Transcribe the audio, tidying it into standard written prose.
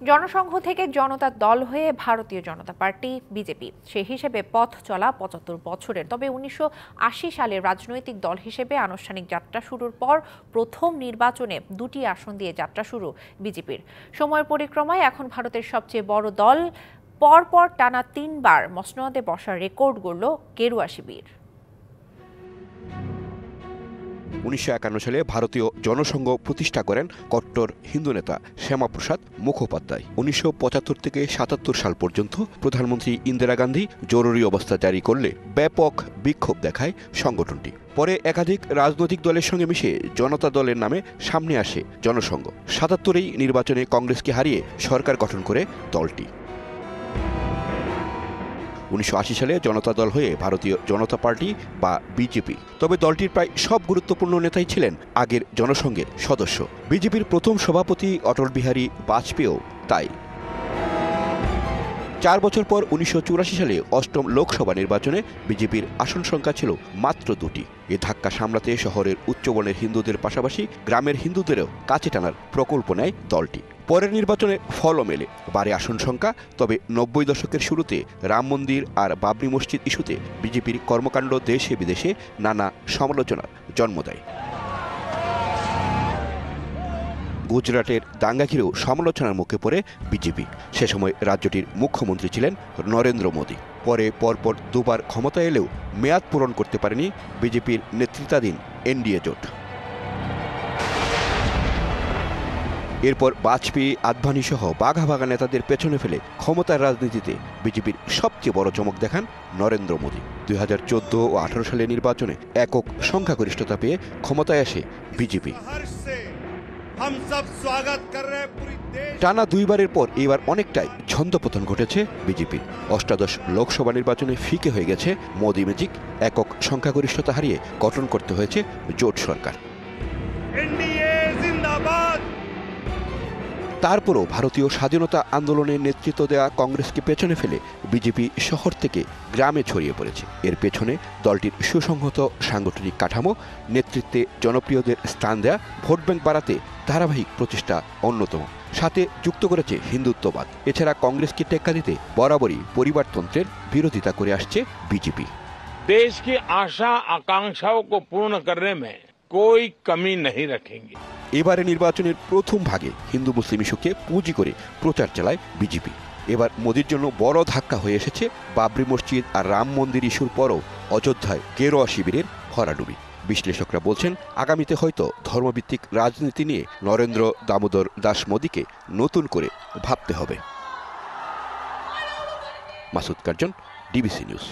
জনসংঘ থেকে জনতা দল হয়ে ভারতীয় জনতা পার্টি বিজেপি সেই হিসেবে পথ চলা ৭৫ বছরের। তবে ১৯৮০ সালে রাজনৈতিক দল হিসেবে আনুষ্ঠানিক যাত্রা শুরুর পর প্রথম নির্বাচনে দুটি আসন দিয়ে যাত্রা শুরু বিজেপির। সময়ের পরিক্রমায় এখন ভারতের সবচেয়ে বড় দল। পরপর টানা ৩ বার মসনদে বসার রেকর্ড গড়ল গেরুয়া শিবির। ১৯৫১ সালে ভারতীয় জনসংঘ প্রতিষ্ঠা করেন কট্টর হিন্দু নেতা শ্যামাপ্রসাদ মুখোপাধ্যায়। ১৯৭৫ থেকে ৭৭ সাল পর্যন্ত প্রধানমন্ত্রী ইন্দিরা গান্ধী জরুরি অবস্থা জারি করলে ব্যাপক বিক্ষোভ দেখায় সংগঠনটি। পরে একাধিক রাজনৈতিক দলের সঙ্গে মিশে জনতা দলের নামে সামনে আসে জনসংঘ। ৭৭ নির্বাচনে কংগ্রেসকে হারিয়ে সরকার গঠন করে দলটি। ১৯৮০ সালে জনতা দল হয়ে ভারতীয় জনতা পার্টি বা বিজেপি। তবে দলটির প্রায় সব গুরুত্বপূর্ণ নেতাই ছিলেন আগের জনসংঘের সদস্য। বিজেপির প্রথম সভাপতি অটল বিহারী বাজপেয়ীও তাই। ৪ বছর পর ১৯৮৪ সালে অষ্টম লোকসভা নির্বাচনে বিজেপির আসন সংখ্যা ছিল মাত্র ২টি। এ ধাক্কা সামলাতে শহরের উচ্চবর্ণের হিন্দুদের পাশাপাশি গ্রামের হিন্দুদেরও কাছে টানার প্রকল্প নেয় দলটি। পরের নির্বাচনে ফলও মেলে, বাড়ে আসন সংখ্যা। তবে ৯০ দশকের শুরুতে রাম মন্দির আর বাবরি মসজিদ ইস্যুতে বিজেপির কর্মকাণ্ড দেশে বিদেশে নানা সমালোচনার জন্ম দেয়। গুজরাটের দাঙ্গা ঘিরেও সমালোচনার মুখে পড়ে বিজেপি। সে সময় রাজ্যটির মুখ্যমন্ত্রী ছিলেন নরেন্দ্র মোদী। পরে পরপর দুবার ক্ষমতায় এলেও মেয়াদ পূরণ করতে পারেনি বিজেপির নেতৃত্বাধীন এনডিএ জোট। এরপর বাজপেয়ী, আদভানি সহ বাঘা বাঘা নেতাদের পেছনে ফেলে ক্ষমতার রাজনীতিতে বিজেপির সবচেয়ে বড় চমক দেখান নরেন্দ্র মোদী। ২০১৪ ও ১৮ সালের নির্বাচনে একক সংখ্যাগরিষ্ঠতা পেয়ে ক্ষমতায় আসে বিজেপি। টানা দুইবারের পর এবার অনেকটাই ছন্দপতন ঘটেছে বিজেপির। অষ্টাদশ লোকসভা নির্বাচনে ফিকে হয়ে গেছে মোদী ম্যাজিক। একক সংখ্যাগরিষ্ঠতা হারিয়ে গঠন করতে হয়েছে জোট সরকার। তারপরও ভারতীয় স্বাধীনতা আন্দোলনের নেতৃত্ব দেওয়া কংগ্রেসকে পেছনে ফেলে বিজেপি শহর থেকে গ্রামে ছড়িয়ে পড়েছে। এর পেছনে দলটির সুসংহত সাংগঠনিক কাঠামো, নেতৃত্বে জনপ্রিয়দের স্থান দেয়া, ভোট ব্যাংক বাড়াতে ধারাবাহিক প্রচেষ্টা অন্যতম। সাথে যুক্ত করেছে হিন্দুত্ববাদ। এছাড়া কংগ্রেসকে টেক্কা দিতে বরাবরই পরিবারতন্ত্রের বিরোধিতা করে আসছে বিজেপি। দেশ কি আশা আকাঙ্ক্ষাओं को पूर्ण करने में कोई कमी नहीं रखेंगे। এবারে নির্বাচনের প্রথম ভাগে হিন্দু মুসলিম ইস্যুকে পুঁজি করে প্রচার চালায় বিজেপি। এবার মোদির জন্য বড় ধাক্কা হয়ে এসেছে বাবরি মসজিদ আর রাম মন্দির ইস্যুর পরও অযোধ্যায় গেরুয়া শিবিরের ভরাডুবি। বিশ্লেষকরা বলছেন, আগামীতে হয়তো ধর্মভিত্তিক রাজনীতি নিয়ে নরেন্দ্র দামোদর দাস মোদীকে নতুন করে ভাবতে হবে। Masud Curzon, DBC news.